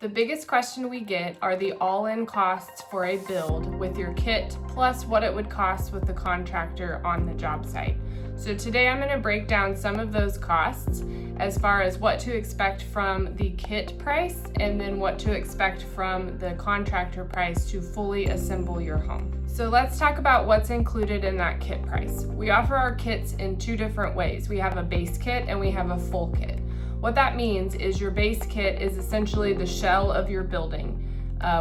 The biggest question we get are the all-in costs for a build with your kit plus what it would cost with the contractor on the job site. So today I'm going to break down some of those costs as far as what to expect from the kit price and then what to expect from the contractor price to fully assemble your home. So let's talk about what's included in that kit price. We offer our kits in two different ways. We have a base kit and we have a full kit. What that means is your base kit is essentially the shell of your building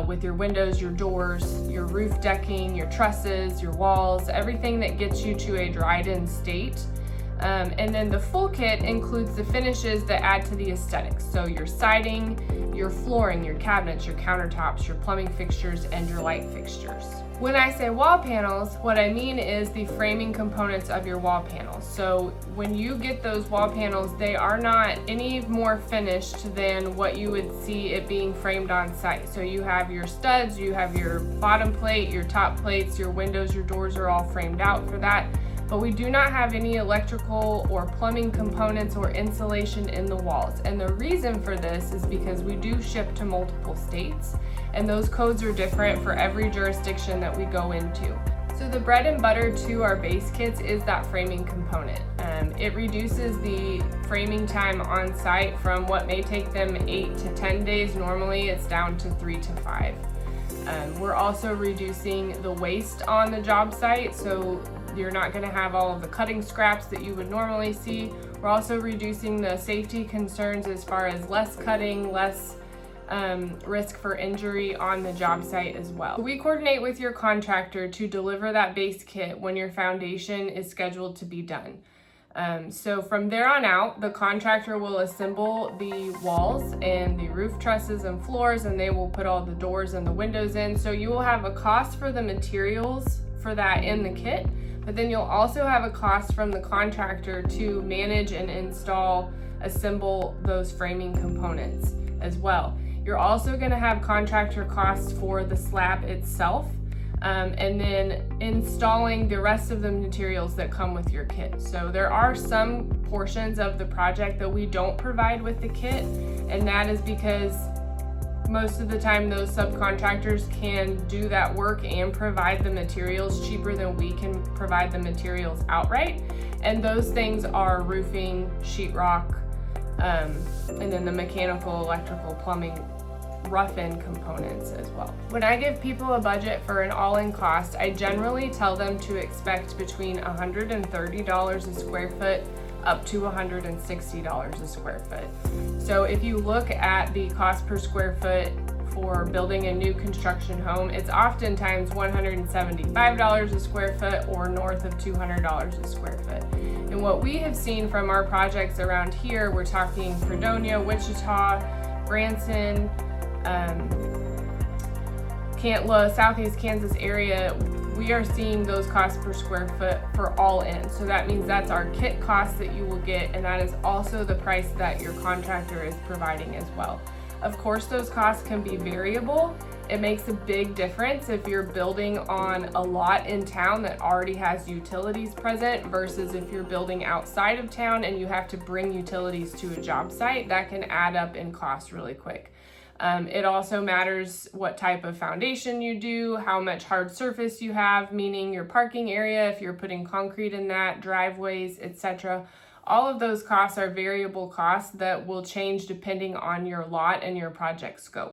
with your windows, your doors, your roof decking, your trusses, your walls, everything that gets you to a dried-in state. And then the full kit includes the finishes that add to the aesthetics. So your siding, your flooring, your cabinets, your countertops, your plumbing fixtures, and your light fixtures. When I say wall panels, what I mean is the framing components of your wall panels. So when you get those wall panels, they are not any more finished than what you would see it being framed on site. So you have your studs, you have your bottom plate, your top plates, your windows, your doors are all framed out for that. But we do not have any electrical or plumbing components or insulation in the walls. And the reason for this is because we do ship to multiple states, and those codes are different for every jurisdiction that we go into. So the bread and butter to our base kits is that framing component. It reduces the framing time on site from what may take them 8 to 10 days. Normally it's down to 3 to 5. We're also reducing the waste on the job site, so you're not going to have all of the cutting scraps that you would normally see. We're also reducing the safety concerns as far as less cutting, less risk for injury on the job site as well. We coordinate with your contractor to deliver that base kit when your foundation is scheduled to be done. So from there on out, the contractor will assemble the walls and the roof trusses and floors, and they will put all the doors and the windows in. So you will have a cost for the materials for that in the kit, but then you'll also have a cost from the contractor to manage and install, assemble those framing components as well. You're also going to have contractor costs for the slab itself, and then installing the rest of the materials that come with your kit. So there are some portions of the project that we don't provide with the kit, and that is because most of the time those subcontractors can do that work and provide the materials cheaper than we can provide the materials outright. And those things are roofing, sheetrock, and then the mechanical, electrical, plumbing, rough-in components as well. When I give people a budget for an all-in cost, I generally tell them to expect between $130 a square foot up to $160 a square foot. So if you look at the cost per square foot for building a new construction home, it's oftentimes $175 a square foot or north of $200 a square foot. And what we have seen from our projects around here, we're talking Fredonia, Wichita, Branson, Cantla, Southeast Kansas area, we are seeing those costs per square foot for all in. So that means that's our kit cost that you will get, and that is also the price that your contractor is providing as well. Of course, those costs can be variable. It makes a big difference if you're building on a lot in town that already has utilities present versus if you're building outside of town and you have to bring utilities to a job site. That can add up in cost really quick. It also matters what type of foundation you do, how much hard surface you have, meaning your parking area, if you're putting concrete in that, driveways, etc. All of those costs are variable costs that will change depending on your lot and your project scope.